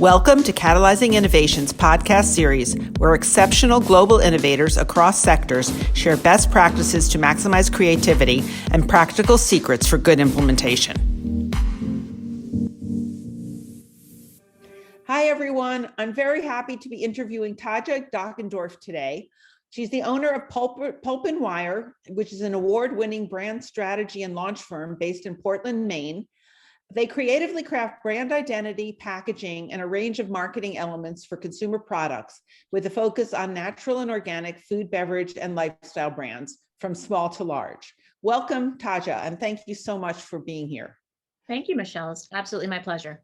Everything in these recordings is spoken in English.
Welcome to Catalyzing Innovation's podcast series, where exceptional global innovators across sectors share best practices to maximize creativity and practical secrets for good implementation. Hi, everyone. I'm very happy to be interviewing Taja Dockendorf today. She's the owner of Pulp and Wire, which is an award-winning brand strategy and launch firm based in Portland, Maine. They creatively craft brand identity, packaging, and a range of marketing elements for consumer products with a focus on natural and organic food, beverage, and lifestyle brands from small to large. Welcome, Taja, and thank you so much for being here. Thank you, Michelle. It's absolutely my pleasure.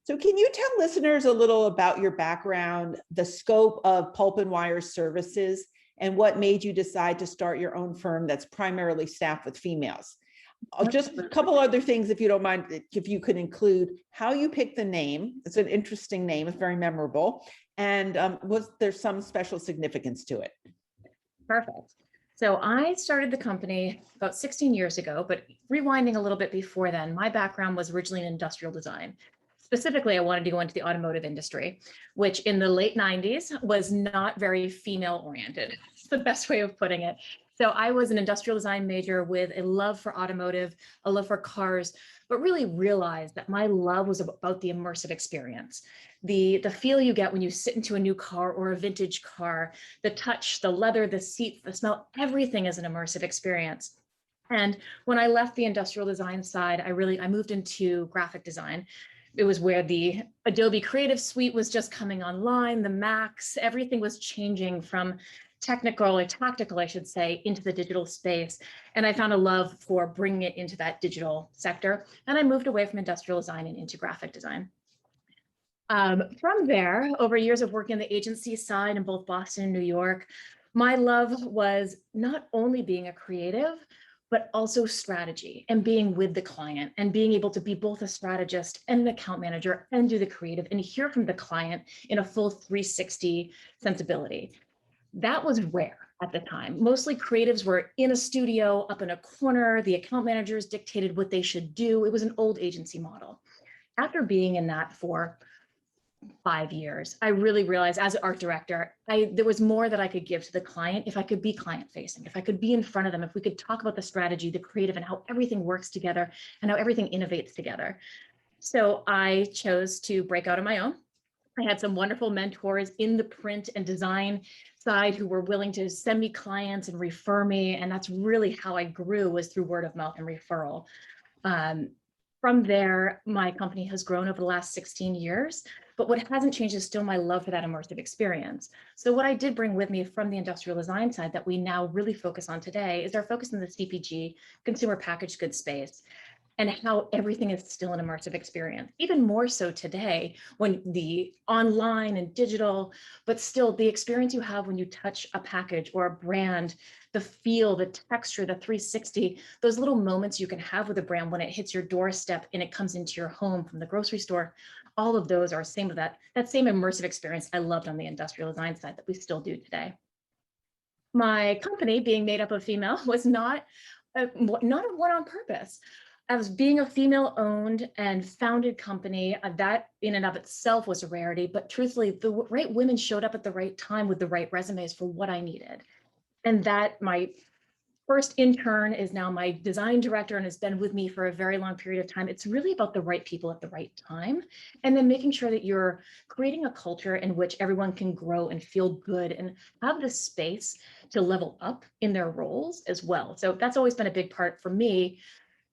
So can you tell listeners a little about your background, the scope of Pulp and Wire services, and what made you decide to start your own firm that's primarily staffed with females? Just a couple other things, if you don't mind, if you could include how you picked the name. It's an interesting name. It's very memorable. And was there some special significance to it? Perfect. So I started the company about 16 years ago, but rewinding a little bit before then, my background was originally in industrial design. Specifically, I wanted to go into the automotive industry, which in the late 90s was not very female oriented. It's the best way of putting it. So I was an industrial design major with a love for automotive, a love for cars, but really realized that my love was about the immersive experience. The feel you get when you sit into a new car or a vintage car, the touch, the leather, the seat, the smell, everything is an immersive experience. And when I left the industrial design side, I moved into graphic design. It was where the Adobe Creative Suite was just coming online, the Macs, everything was changing from technical or tactical, I should say, into the digital space. And I found a love for bringing it into that digital sector. And I moved away from industrial design and into graphic design. From there, over years of working on the agency side in both Boston and New York, my love was not only being a creative, but also strategy and being with the client and being able to be both a strategist and an account manager and do the creative and hear from the client in a full 360 sensibility. That was rare at the time. Mostly creatives were in a studio, up in a corner. The account managers dictated what they should do. It was an old agency model. After being in that for 5 years, I really realized as an art director, there was more that I could give to the client if I could be client facing, if I could be in front of them, if we could talk about the strategy, the creative, and how everything works together and how everything innovates together. So I chose to break out on my own. I had some wonderful mentors in the print and design side who were willing to send me clients and refer me. And that's really how I grew, was through word of mouth and referral. From there, my company has grown over the last 16 years, but what hasn't changed is still my love for that immersive experience. So what I did bring with me from the industrial design side that we now really focus on today is our focus in the CPG, consumer packaged goods space, and how everything is still an immersive experience, even more so today when the online and digital, but still the experience you have when you touch a package or a brand, the feel, the texture, the 360, those little moments you can have with a brand when it hits your doorstep and it comes into your home from the grocery store, all of those are same of that same immersive experience I loved on the industrial design side that we still do today. My company, being made up of female, was not a one on purpose. As being a female-owned and founded company, that in and of itself was a rarity, but truthfully, the right women showed up at the right time with the right resumes for what I needed. And that my first intern is now my design director and has been with me for a very long period of time. It's really about the right people at the right time, and then making sure that you're creating a culture in which everyone can grow and feel good and have the space to level up in their roles as well. So that's always been a big part for me,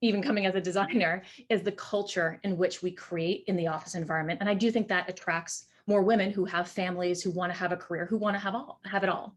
even coming as a designer, is the culture in which we create in the office environment. And I do think that attracts more women who have families, who want to have a career, who want to have it all.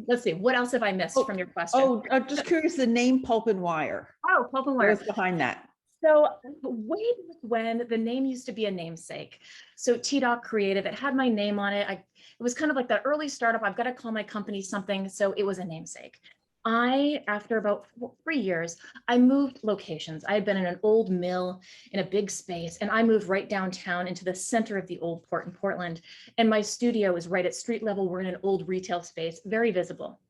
Let's see, what else have I missed from your question? I'm just curious, the name Pulp and Wire. Oh, Pulp and Wire. What's behind that? So way back when, the name used to be a namesake. So T-Doc Creative, it had my name on it. It was kind of like that early startup. I've got to call my company something. So it was a namesake. After about 3 years, I moved locations. I had been in an old mill in a big space, and I moved right downtown into the center of the old port in Portland. And my studio is right at street level. We're in an old retail space, very visible.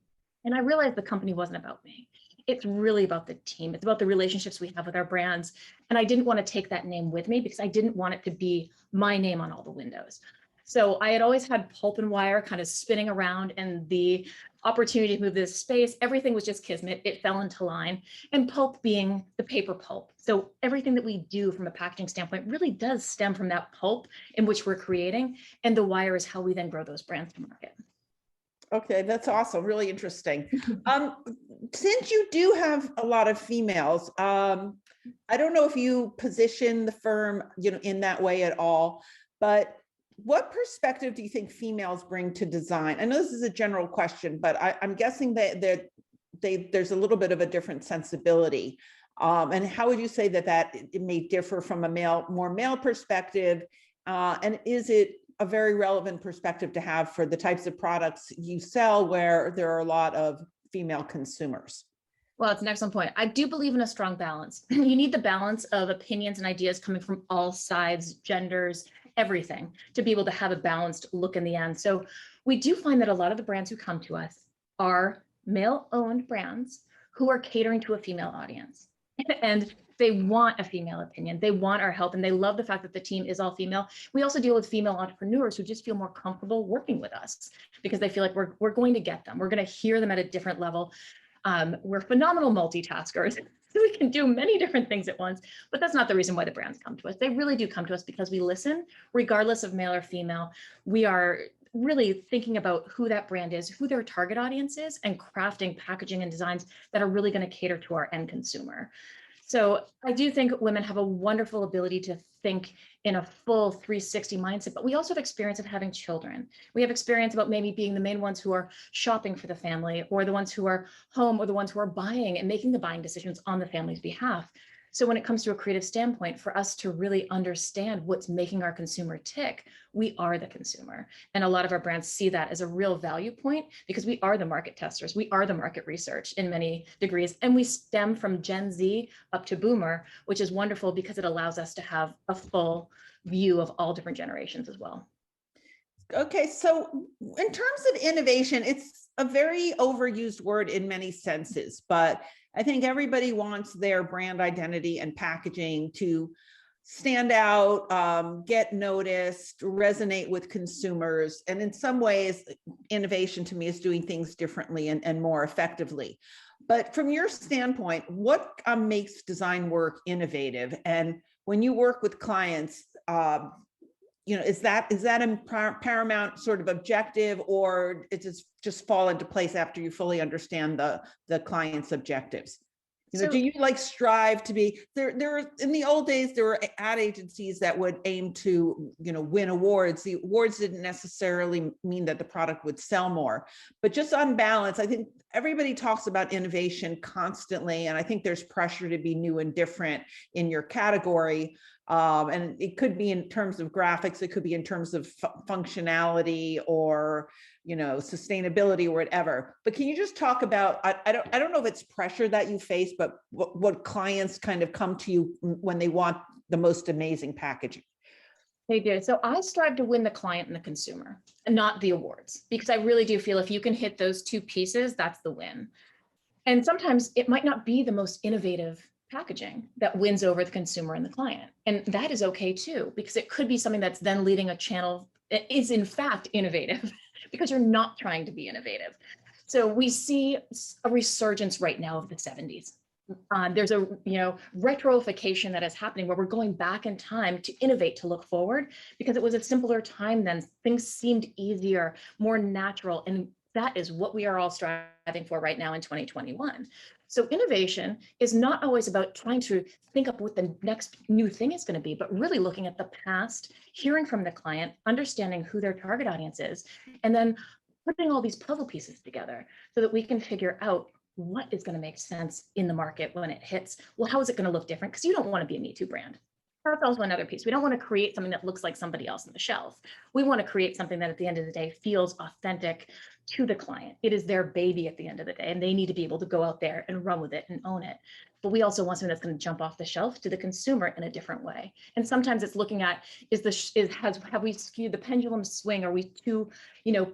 And I realized the company wasn't about me. It's really about the team. It's about the relationships we have with our brands. And I didn't want to take that name with me because I didn't want it to be my name on all the windows. So I had always had Pulp and Wire kind of spinning around, and the opportunity to move this space, everything was just kismet. It fell into line, and pulp being the paper pulp. So everything that we do from a packaging standpoint really does stem from that pulp in which we're creating. And the wire is how we then grow those brands to market. Okay, that's awesome. Really interesting. Since you do have a lot of females, I don't know if you position the firm, in that way at all, but what perspective do you think females bring to design? I know this is a general question, but I'm guessing that there's a little bit of a different sensibility. And how would you say that it may differ from a more male perspective? And is it a very relevant perspective to have for the types of products you sell where there are a lot of female consumers? Well, it's an excellent point. I do believe in a strong balance. You need the balance of opinions and ideas coming from all sides, genders, everything, to be able to have a balanced look in the end. So we do find that a lot of the brands who come to us are male-owned brands who are catering to a female audience. And they want a female opinion. They want our help, and they love the fact that the team is all female. We also deal with female entrepreneurs who just feel more comfortable working with us because they feel like we're going to get them. We're going to hear them at a different level. We're phenomenal multitaskers. We can do many different things at once, but that's not the reason why the brands come to us. They really do come to us because we listen, regardless of male or female. We are really thinking about who that brand is, who their target audience is, and crafting packaging and designs that are really going to cater to our end consumer. So I do think women have a wonderful ability to think in a full 360 mindset, but we also have experience of having children. We have experience about maybe being the main ones who are shopping for the family, or the ones who are home, or the ones who are buying and making the buying decisions on the family's behalf. So when it comes to a creative standpoint, for us to really understand what's making our consumer tick, we are the consumer. And a lot of our brands see that as a real value point because we are the market testers. We are the market research in many degrees. And we stem from Gen Z up to Boomer, which is wonderful because it allows us to have a full view of all different generations as well. Okay, so in terms of innovation, it's a very overused word in many senses, but I think everybody wants their brand identity and packaging to stand out, get noticed, resonate with consumers. And in some ways, innovation to me is doing things differently and more effectively. But from your standpoint, what makes design work innovative? And when you work with clients, is that a paramount sort of objective, or it just fall into place after you fully understand the client's objectives? Do you strive to be there? In the old days, there were ad agencies that would aim to, win awards. The awards didn't necessarily mean that the product would sell more, but just on balance, I think everybody talks about innovation constantly. And I think there's pressure to be new and different in your category. And it could be in terms of graphics, it could be in terms of functionality or, sustainability or whatever. But can you just talk about, I don't know if it's pressure that you face, but what clients kind of come to you when they want the most amazing packaging? They do. So I strive to win the client and the consumer, and not the awards, because I really do feel if you can hit those two pieces, that's the win. And sometimes it might not be the most innovative packaging that wins over the consumer and the client. And that is okay too, because it could be something that's then leading a channel that is in fact innovative because you're not trying to be innovative. So we see a resurgence right now of the 70s. There's a retroification that is happening where we're going back in time to innovate, to look forward, because it was a simpler time then. Things seemed easier, more natural, and that is what we are all striving for right now in 2021. So innovation is not always about trying to think up what the next new thing is going to be, but really looking at the past, hearing from the client, understanding who their target audience is, and then putting all these puzzle pieces together so that we can figure out what is going to make sense in the market when it hits. Well, how is it going to look different? Because you don't want to be a Me Too brand. That's also another piece. We don't want to create something that looks like somebody else on the shelf. We want to create something that at the end of the day feels authentic to the client. It is their baby at the end of the day, and they need to be able to go out there and run with it and own it. But we also want something that's going to jump off the shelf to the consumer in a different way. And sometimes it's looking at, have we skewed the pendulum swing? Are we too,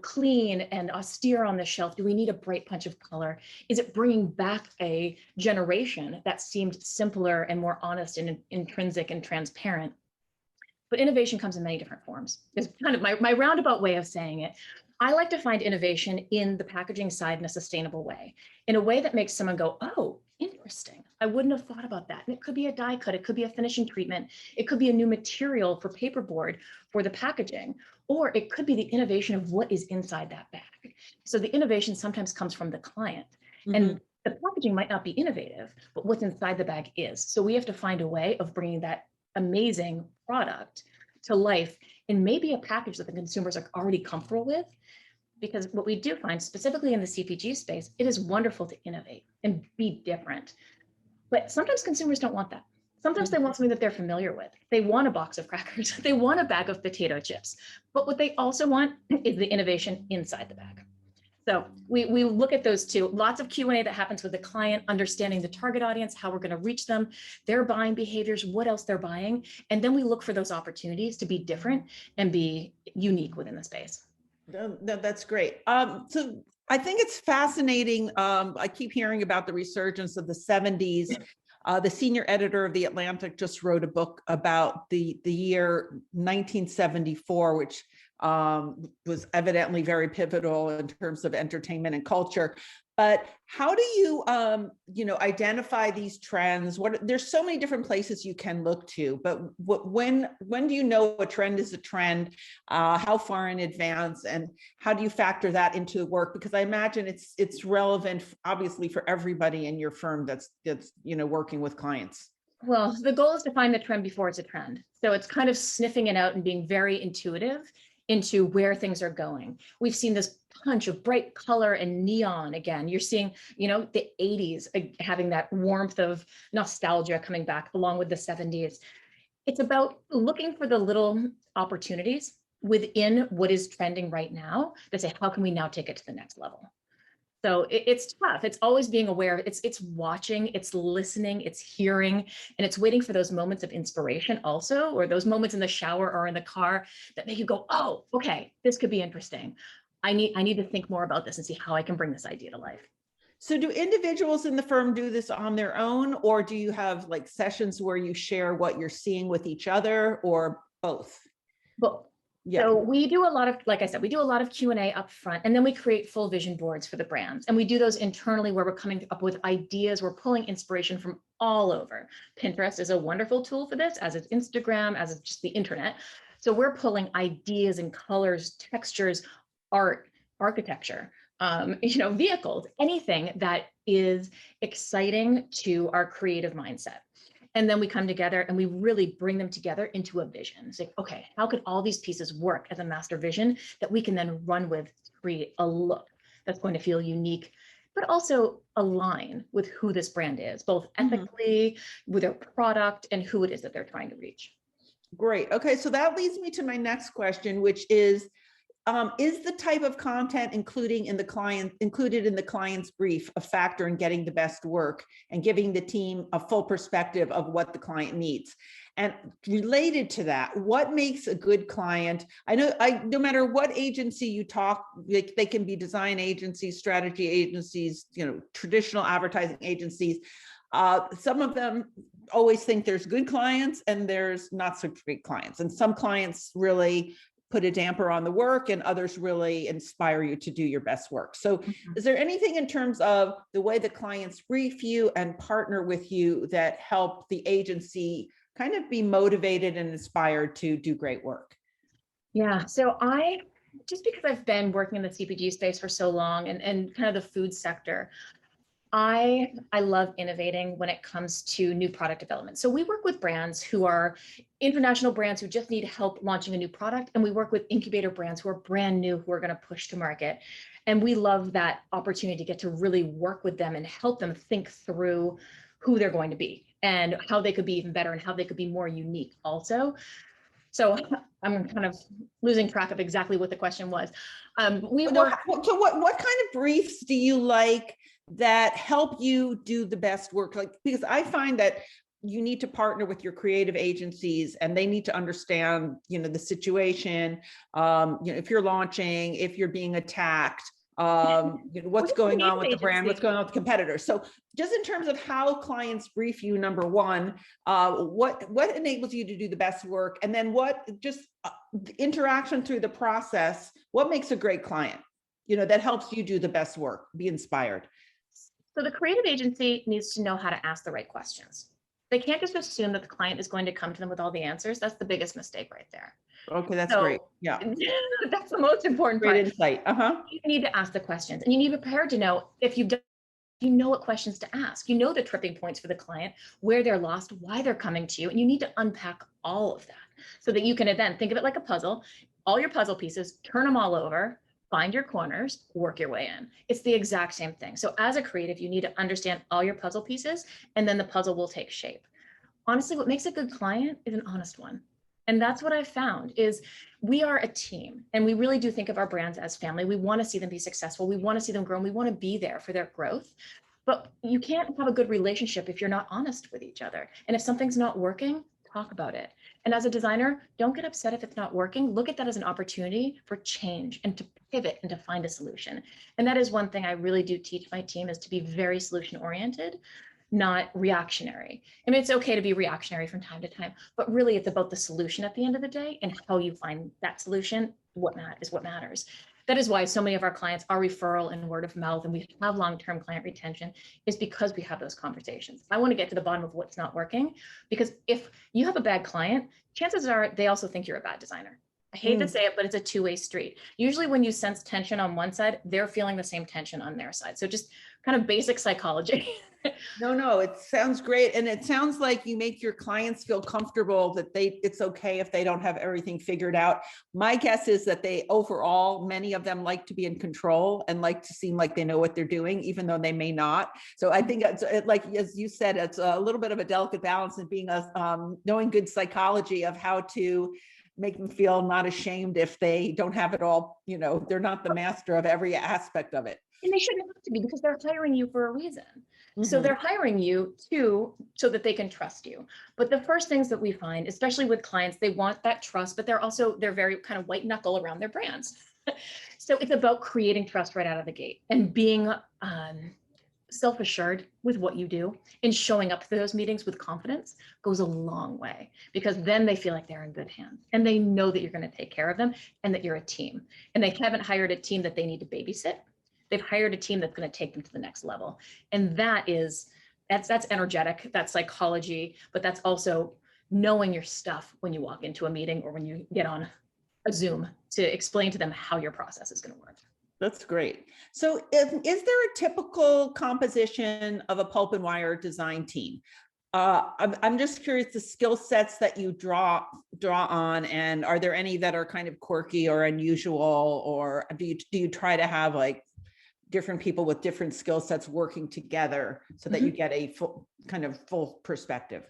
clean and austere on the shelf? Do we need a bright punch of color? Is it bringing back a generation that seemed simpler and more honest and intrinsic and transparent? But innovation comes in many different forms. It's kind of my roundabout way of saying it. I like to find innovation in the packaging side in a sustainable way, in a way that makes someone go, oh, interesting. I wouldn't have thought about that. And it could be a die cut. It could be a finishing treatment. It could be a new material for paperboard for the packaging, or it could be the innovation of what is inside that bag. So the innovation sometimes comes from the client. Mm-hmm. And the packaging might not be innovative, but what's inside the bag is. So we have to find a way of bringing that amazing product to life in maybe a package that the consumers are already comfortable with. Because what we do find, specifically in the CPG space, it is wonderful to innovate and be different. But sometimes consumers don't want that. Sometimes they want something that they're familiar with. They want a box of crackers. They want a bag of potato chips. But what they also want is the innovation inside the bag. So we look at those two. Lots of Q&A that happens with the client, understanding the target audience, how we're going to reach them, their buying behaviors, what else they're buying. And then we look for those opportunities to be different and be unique within the space. No, that's great. So I think it's fascinating. I keep hearing about the resurgence of the 70s. The senior editor of The Atlantic just wrote a book about the year 1974, which was evidently very pivotal in terms of entertainment and culture. But how do you, identify these trends? There's so many different places you can look to, but when do you know a trend is a trend? How far in advance, and how do you factor that into work? Because I imagine it's relevant, obviously, for everybody in your firm that's working with clients. Well, the goal is to find the trend before it's a trend. So it's kind of sniffing it out and being very intuitive into where things are going. We've seen this punch of bright color and neon again. You're seeing, the 80s having that warmth of nostalgia coming back along with the 70s. It's about looking for the little opportunities within what is trending right now to say, how can we now take it to the next level? So it's tough. It's always being aware. It's watching, it's listening, it's hearing, and it's waiting for those moments of inspiration also, or those moments in the shower or in the car that make you go, oh, okay, this could be interesting. I need to think more about this and see how I can bring this idea to life. So do individuals in the firm do this on their own, or do you have like sessions where you share what you're seeing with each other, or both? Both. Yeah. So we do a lot of, like I said, we do a lot of Q&A up front, and then we create full vision boards for the brands. And we do those internally where we're coming up with ideas. We're pulling inspiration from all over. Pinterest is a wonderful tool for this, as is Instagram, as is just the internet. So we're pulling ideas and colors, textures, art, architecture, vehicles, anything that is exciting to our creative mindset. And then we come together and we really bring them together into a vision. It's like, okay, how could all these pieces work as a master vision that we can then run with to create a look that's going to feel unique, but also align with who this brand is, both ethically, with their product, and who it is that they're trying to reach. Great. Okay, so that leads me to my next question, which is the type of content included in the client's brief a factor in getting the best work and giving the team a full perspective of what the client needs? And related to that, what makes a good client? No matter what agency you talk, they can be design agencies, strategy agencies, traditional advertising agencies. Some of them always think there's good clients and there's not so great clients. And some clients really put a damper on the work, and others really inspire you to do your best work. So is there anything in terms of the way the clients brief you and partner with you that help the agency kind of be motivated and inspired to do great work? Yeah, so just because I've been working in the CPG space for so long and kind of the food sector, I love innovating when it comes to new product development. So we work with brands who are international brands who just need help launching a new product. And we work with incubator brands who are brand new, who are going to push to market. And we love that opportunity to get to really work with them and help them think through who they're going to be and how they could be even better and how they could be more unique also. So I'm kind of losing track of exactly what the question was. We No, work. so what kind of briefs do you like that help you do the best work? Like, because I find that you need to partner with your creative agencies and they need to understand, the situation. If you're launching, if you're being attacked, what's going on with the brand, what's going on with the competitors. So just in terms of how clients brief you, number one, what enables you to do the best work? And then what just interaction through the process, what makes a great client, that helps you do the best work, be inspired? So the creative agency needs to know how to ask the right questions. They can't just assume that the client is going to come to them with all the answers. That's the biggest mistake right there. Okay, that's great. Yeah. That's the most important part. Great insight. You need to ask the questions, and you need to be prepared to know if you've done, you know what questions to ask. You know the tripping points for the client, where they're lost, why they're coming to you, and you need to unpack all of that so that you can then think of it like a puzzle, all your puzzle pieces, turn them all over, find your corners, work your way in. It's the exact same thing. So as a creative, you need to understand all your puzzle pieces, and then the puzzle will take shape. Honestly, what makes a good client is an honest one. And that's what I've found is we are a team, and we really do think of our brands as family. We want to see them be successful. We want to see them grow, and we want to be there for their growth. But you can't have a good relationship if you're not honest with each other. And if something's not working, talk about it. And as a designer, don't get upset if it's not working. Look at that as an opportunity for change and to pivot and to find a solution. And that is one thing I really do teach my team, is to be very solution oriented, not reactionary. I mean, it's okay to be reactionary from time to time, but really it's about the solution at the end of the day and how you find that solution. What matters. That is why so many of our clients are referral and word of mouth, and we have long-term client retention, is because we have those conversations. I want to get to the bottom of what's not working, because if you have a bad client, chances are they also think you're a bad designer. I hate to say it, but it's a two-way street. Usually when you sense tension on one side, they're feeling the same tension on their side. So just kind of basic psychology. No, it sounds great. And it sounds like you make your clients feel comfortable that it's okay if they don't have everything figured out. My guess is that overall, many of them like to be in control and like to seem like they know what they're doing, even though they may not. So I think it's like, as you said, it's a little bit of a delicate balance in being knowing good psychology of how to make them feel not ashamed if they don't have it all, they're not the master of every aspect of it. And they shouldn't have to be, because they're hiring you for a reason. So they're hiring you so that they can trust you. But the first things that we find, especially with clients, they want that trust, but they're very kind of white knuckle around their brands. So it's about creating trust right out of the gate and being self-assured with what you do, and showing up to those meetings with confidence goes a long way, because then they feel like they're in good hands and they know that you're going to take care of them and that you're a team, and they haven't hired a team that they need to babysit. They've hired a team that's going to take them to the next level. And that's energetic, that's psychology, but that's also knowing your stuff when you walk into a meeting or when you get on a Zoom to explain to them how your process is going to work. That's great. So is there a typical composition of a Pulp and Wire design team? I'm just curious, the skill sets that you draw on, and are there any that are kind of quirky or unusual, or do you try to have like different people with different skill sets working together so that you get a full perspective?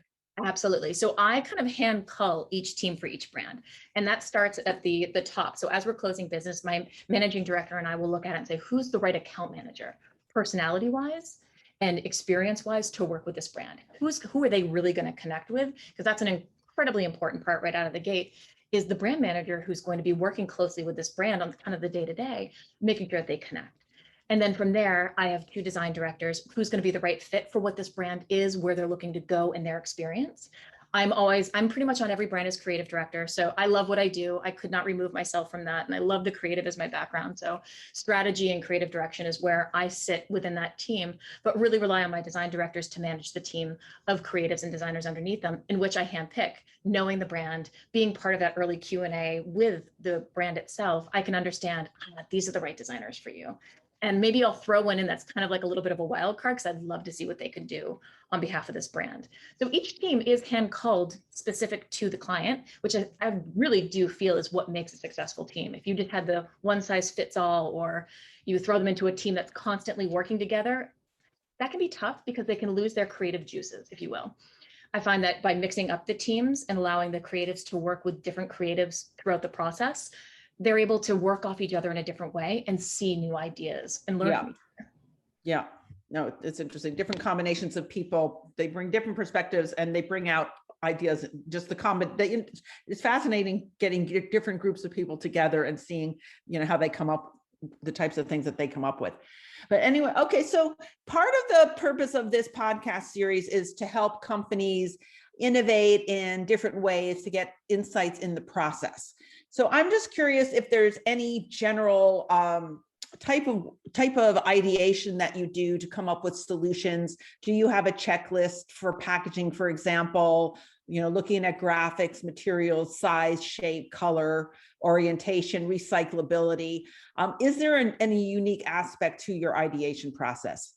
Absolutely. So I kind of hand cull each team for each brand, and that starts at the top. So as we're closing business, my managing director and I will look at it and say, who's the right account manager, personality wise and experience wise, to work with this brand? Who are they really going to connect with? Because that's an incredibly important part right out of the gate, is the brand manager who's going to be working closely with this brand on kind of the day-to-day, making sure that they connect. And then from there, I have two design directors, who's going to be the right fit for what this brand is, where they're looking to go in their experience. I'm pretty much on every brand as creative director. So I love what I do. I could not remove myself from that. And I love the creative as my background. So strategy and creative direction is where I sit within that team, but really rely on my design directors to manage the team of creatives and designers underneath them, in which I handpick, knowing the brand, being part of that early Q&A with the brand itself. I can understand, these are the right designers for you. And maybe I'll throw one in that's kind of like a little bit of a wild card, because I'd love to see what they could do on behalf of this brand. So each team is hand-culled specific to the client, which I really do feel is what makes a successful team. If you just had the one-size-fits-all, or you throw them into a team that's constantly working together, that can be tough, because they can lose their creative juices, if you will. I find that by mixing up the teams and allowing the creatives to work with different creatives throughout the process, they're able to work off each other in a different way and see new ideas and learn from each other. Yeah. No, it's interesting. Different combinations of people, they bring different perspectives and they bring out ideas. Just it's fascinating getting different groups of people together and seeing, how they come up, the types of things that they come up with. But anyway, okay. So part of the purpose of this podcast series is to help companies innovate in different ways to get insights in the process. So I'm just curious if there's any general type of ideation that you do to come up with solutions. Do you have a checklist for packaging, for example, looking at graphics, materials, size, shape, color, orientation, recyclability? Is there any unique aspect to your ideation process?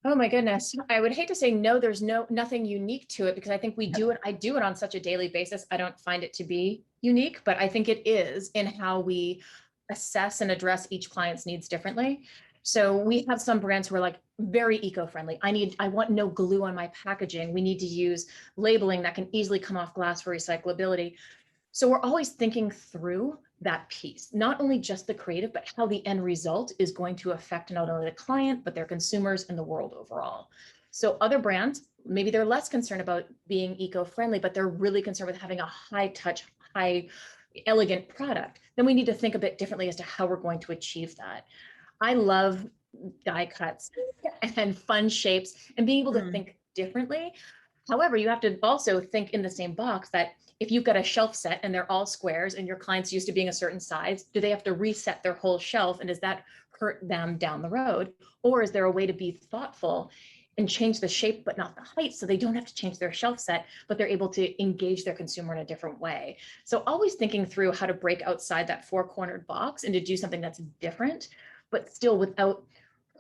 Oh my goodness. I would hate to say no, there's nothing unique to it, because I think I do it on such a daily basis. I don't find it to be unique, but I think it is in how we assess and address each client's needs differently. So we have some brands who are like very eco-friendly. I want no glue on my packaging. We need to use labeling that can easily come off glass for recyclability. So we're always thinking through that piece, not only just the creative, but how the end result is going to affect not only the client, but their consumers and the world overall. So other brands, maybe they're less concerned about being eco-friendly, but they're really concerned with having a high touch, high elegant product. Then we need to think a bit differently as to how we're going to achieve that. I love die cuts and fun shapes and being able to think differently. However, you have to also think in the same box that if you've got a shelf set and they're all squares and your client's used to being a certain size, do they have to reset their whole shelf? And does that hurt them down the road? Or is there a way to be thoughtful and change the shape, but not the height, so they don't have to change their shelf set, but they're able to engage their consumer in a different way? So always thinking through how to break outside that four-cornered box and to do something that's different, but still without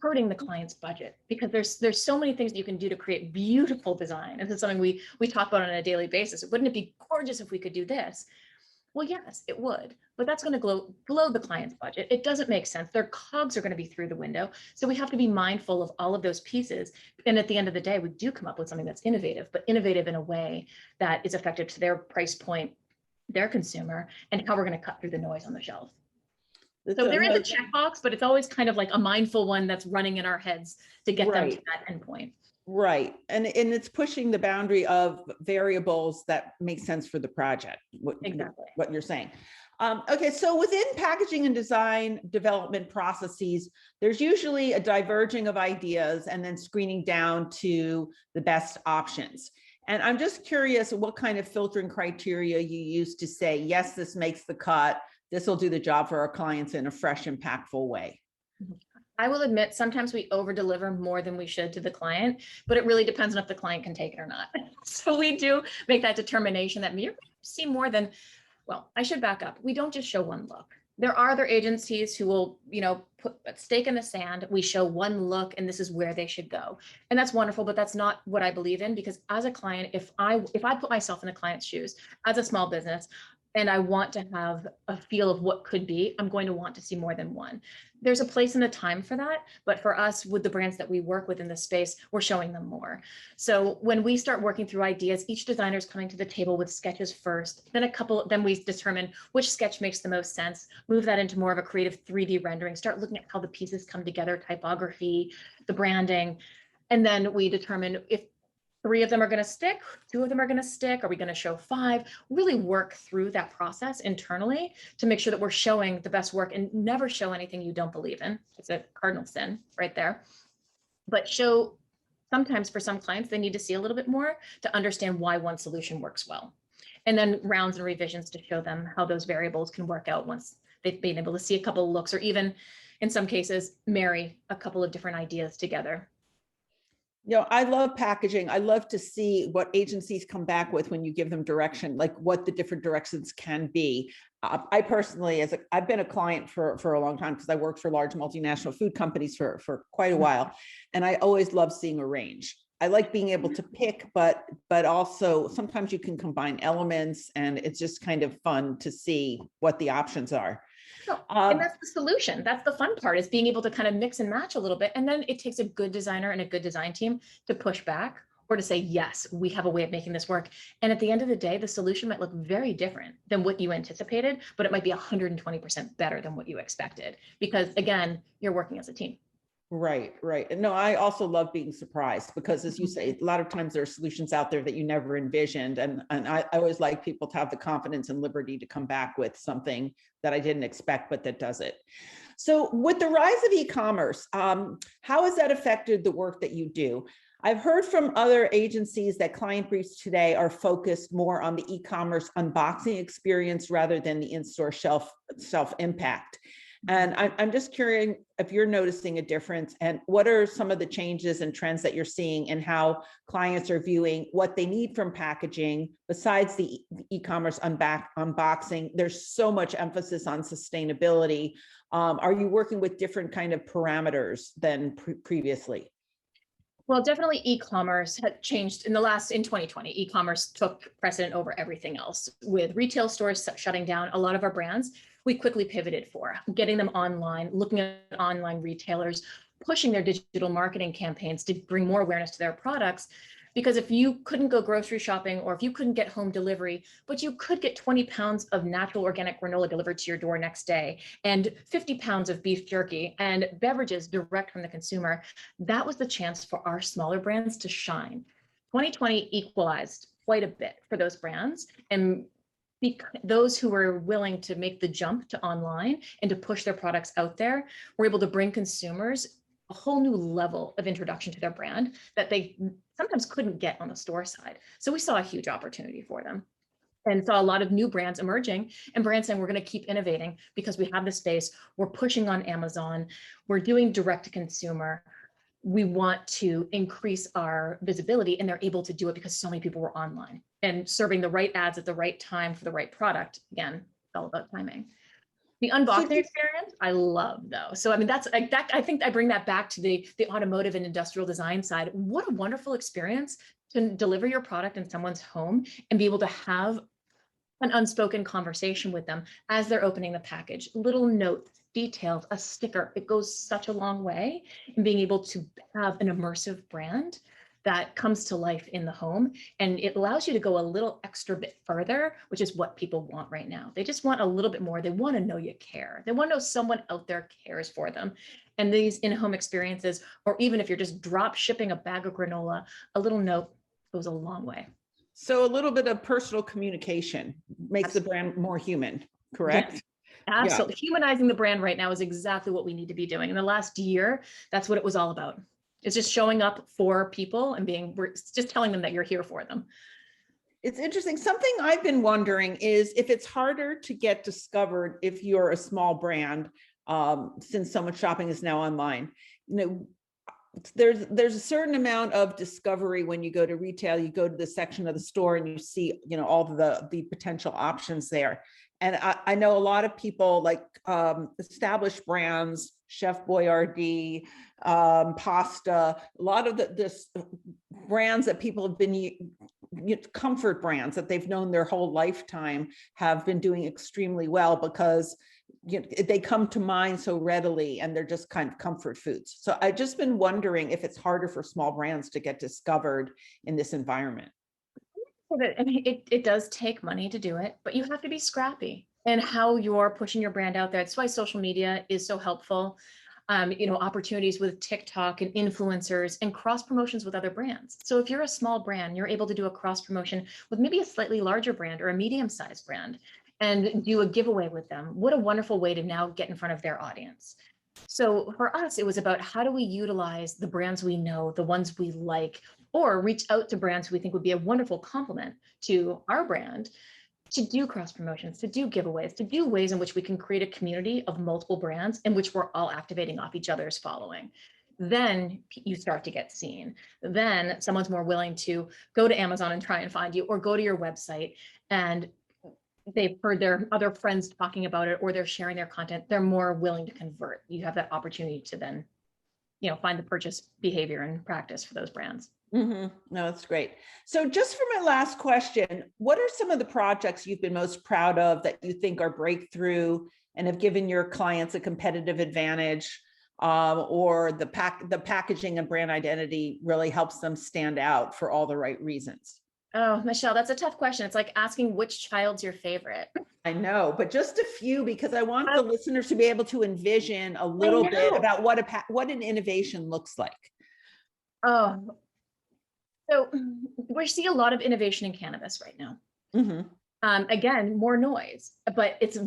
hurting the client's budget, because there's so many things that you can do to create beautiful design. And this is something we talk about on a daily basis. Wouldn't it be gorgeous if we could do this? Well, yes, it would, but that's going to blow the client's budget. It doesn't make sense. Their COGS are going to be through the window. So we have to be mindful of all of those pieces. And at the end of the day, we do come up with something that's innovative, but innovative in a way that is effective to their price point, their consumer, and how we're going to cut through the noise on the shelf. So there is a checkbox, but it's always kind of like a mindful one that's running in our heads to get them to that endpoint. Right. And it's pushing the boundary of variables that make sense for the project. Exactly what you're saying. Okay, so within packaging and design development processes, there's usually a diverging of ideas and then screening down to the best options. And I'm just curious what kind of filtering criteria you use to say, yes, this makes the cut. This will do the job for our clients in a fresh, impactful way. I will admit, sometimes we over deliver more than we should to the client, but it really depends on if the client can take it or not. So we do make that determination that you're going to see more than, well, I should back up. We don't just show one look. There are other agencies who will, put a stake in the sand. We show one look and this is where they should go. And that's wonderful, but that's not what I believe in, because as a client, if I put myself in the client's shoes as a small business, and I want to have a feel of what could be, I'm going to want to see more than one. There's a place and a time for that, but for us, with the brands that we work with in this space, we're showing them more. So when we start working through ideas, each designer is coming to the table with sketches first, then we determine which sketch makes the most sense, move that into more of a creative 3D rendering, start looking at how the pieces come together, typography, the branding, and then we determine if 3 of them are going to stick, 2 of them are going to stick, are we going to show 5? Really work through that process internally to make sure that we're showing the best work, and never show anything you don't believe in. It's a cardinal sin right there. But sometimes for some clients, they need to see a little bit more to understand why one solution works well. And then rounds and revisions to show them how those variables can work out once they've been able to see a couple of looks, or even in some cases, marry a couple of different ideas together. I love packaging. I love to see what agencies come back with when you give them direction, like what the different directions can be. I personally, I've been a client for a long time, because I worked for large multinational food companies for quite a while. And I always love seeing a range. I like being able to pick, but also sometimes you can combine elements, and it's just kind of fun to see what the options are. And that's the solution. That's the fun part, is being able to kind of mix and match a little bit. And then it takes a good designer and a good design team to push back or to say, yes, we have a way of making this work. And at the end of the day, the solution might look very different than what you anticipated, but it might be 120% better than what you expected. Because again, you're working as a team. Right, right. And no, I also love being surprised because, as you say, a lot of times there are solutions out there that you never envisioned. And I always like people to have the confidence and liberty to come back with something that I didn't expect, but that does it. So with the rise of e-commerce, how has that affected the work that you do? I've heard from other agencies that client briefs today are focused more on the e-commerce unboxing experience rather than the in-store shelf impact. And I'm just curious if you're noticing a difference, and what are some of the changes and trends that you're seeing in how clients are viewing what they need from packaging besides the e-commerce unboxing. There's so much emphasis on sustainability. Are you working with different kind of parameters than previously? Well, definitely e-commerce had changed in 2020. E-commerce took precedent over everything else. With retail stores shutting down, a lot of our brands, we quickly pivoted for getting them online, looking at online retailers, pushing their digital marketing campaigns to bring more awareness to their products. Because if you couldn't go grocery shopping, or if you couldn't get home delivery, but you could get 20 pounds of natural organic granola delivered to your door next day, and 50 pounds of beef jerky and beverages direct from the consumer, that was the chance for our smaller brands to shine. 2020 equalized quite a bit for those brands, and those who were willing to make the jump to online and to push their products out there were able to bring consumers a whole new level of introduction to their brand that they sometimes couldn't get on the store side. So we saw a huge opportunity for them, and saw a lot of new brands emerging, and brands saying, we're going to keep innovating because we have the space. We're pushing on Amazon. We're doing direct to consumer. We want to increase our visibility, and they're able to do it because so many people were online and serving the right ads at the right time for the right product. Again, it's all about timing. The unboxing experience, I love though. So I mean, I think I bring that back to the automotive and industrial design side. What a wonderful experience to deliver your product in someone's home and be able to have an unspoken conversation with them as they're opening the package. Little notes, details, a sticker. It goes such a long way in being able to have an immersive brand that comes to life in the home. And it allows you to go a little extra bit further, which is what people want right now. They just want a little bit more. They want to know you care. They want to know someone out there cares for them. And these in-home experiences, or even if you're just drop shipping a bag of granola, a little note goes a long way. So a little bit of personal communication makes the brand more human, correct? Yes, absolutely. Yeah. Humanizing the brand right now is exactly what we need to be doing. In the last year, that's what it was all about. It's just showing up for people and just telling them that you're here for them. It's interesting. Something I've been wondering is if it's harder to get discovered if you're a small brand, since so much shopping is now online. You know, there's a certain amount of discovery when you go to retail. You go to the section of the store and you see, you know, all the potential options there. And I know a lot of people like established brands, Chef Boyardee, pasta, a lot of this brands that people have been comfort brands that they've known their whole lifetime have been doing extremely well because they come to mind so readily, and they're just kind of comfort foods. So I've just been wondering if it's harder for small brands to get discovered in this environment. I mean, it does take money to do it, but you have to be scrappy in how you're pushing your brand out there. That's why social media is so helpful. You know, opportunities with TikTok and influencers and cross promotions with other brands. So if you're a small brand, you're able to do a cross promotion with maybe a slightly larger brand or a medium-sized brand and do a giveaway with them. What a wonderful way to now get in front of their audience. So for us, it was about how do we utilize the brands we know, the ones we like, or reach out to brands who we think would be a wonderful complement to our brand to do cross promotions, to do giveaways, to do ways in which we can create a community of multiple brands in which we're all activating off each other's following. Then you start to get seen. Then someone's more willing to go to Amazon and try and find you, or go to your website, and they've heard their other friends talking about it, or they're sharing their content. They're more willing to convert. You have that opportunity to then, you know, find the purchase behavior and practice for those brands. Mm-hmm. No, that's great. So just for my last question, what are some of the projects you've been most proud of that you think are breakthrough and have given your clients a competitive advantage? or the packaging and brand identity really helps them stand out for all the right reasons? Oh, Michelle, that's a tough question. It's like asking which child's your favorite. I know, but just a few, because I want the listeners to be able to envision a little bit about what an innovation looks like. Oh, so we see a lot of innovation in cannabis right now. Again, more noise, but it's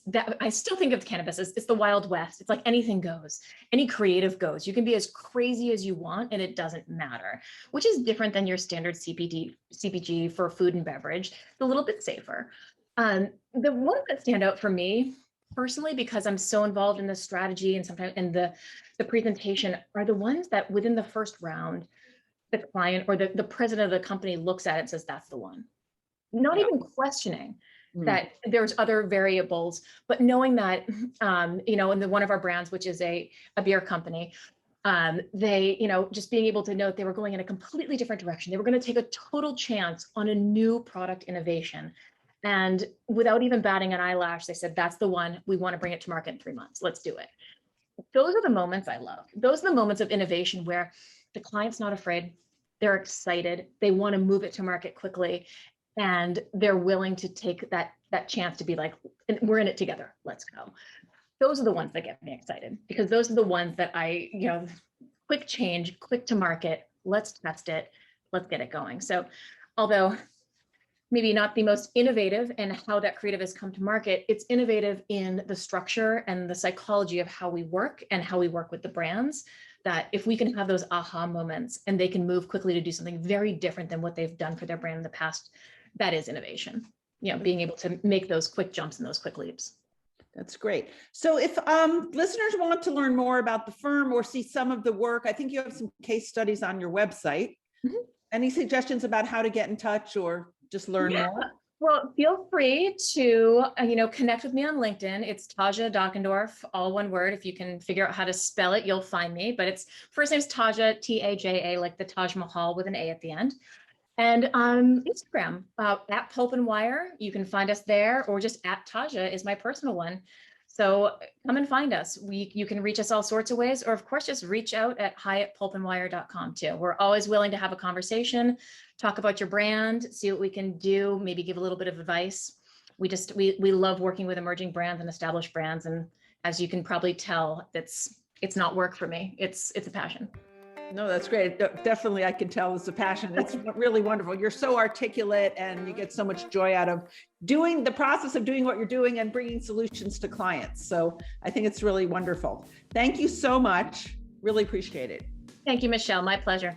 that I still think of cannabis as it's the Wild West. It's like anything goes, any creative goes. You can be as crazy as you want and it doesn't matter, which is different than your standard CPG for food and beverage. It's a little bit safer. The ones that stand out for me personally, because I'm so involved in the strategy and sometimes in the presentation, are the ones that within the first round, the client or the president of the company looks at it and says, that's the one. Not even questioning that there's other variables, but knowing that, in one of our brands, which is a beer company, they, just being able to know that they were going in a completely different direction. They were going to take a total chance on a new product innovation. And without even batting an eyelash, they said, that's the one. We want to bring it to market in 3 months. Let's do it. Those are the moments I love. Those are the moments of innovation where the client's not afraid. They're excited. They want to move it to market quickly. And they're willing to take that chance to be like, we're in it together. Let's go. Those are the ones that get me excited, because those are the ones that quick change, quick to market. Let's test it. Let's get it going. So although maybe not the most innovative in how that creative has come to market, it's innovative in the structure and the psychology of how we work and how we work with the brands. That if we can have those aha moments and they can move quickly to do something very different than what they've done for their brand in the past, that is innovation. Being able to make those quick jumps and those quick leaps. That's great. So if listeners want to learn more about the firm or see some of the work, I think you have some case studies on your website. Any suggestions about how to get in touch or just learn more? Well, feel free to, connect with me on LinkedIn. It's Taja Dockendorf, all one word. If you can figure out how to spell it, you'll find me. But it's first name's Taja, Taja, like the Taj Mahal with an A at the end. And Instagram, at Pulp and Wire, you can find us there, or just at Taja is my personal one. So come and find us. You can reach us all sorts of ways, or of course, just reach out at hi@pulpandwire.com too. We're always willing to have a conversation, talk about your brand, see what we can do, maybe give a little bit of advice. We love working with emerging brands and established brands. And as you can probably tell, it's not work for me. It's a passion. No, that's great. Definitely, I can tell it's a passion. It's really wonderful. You're so articulate and you get so much joy out of doing the process of doing what you're doing and bringing solutions to clients. So I think it's really wonderful. Thank you so much. Really appreciate it. Thank you, Michelle. My pleasure.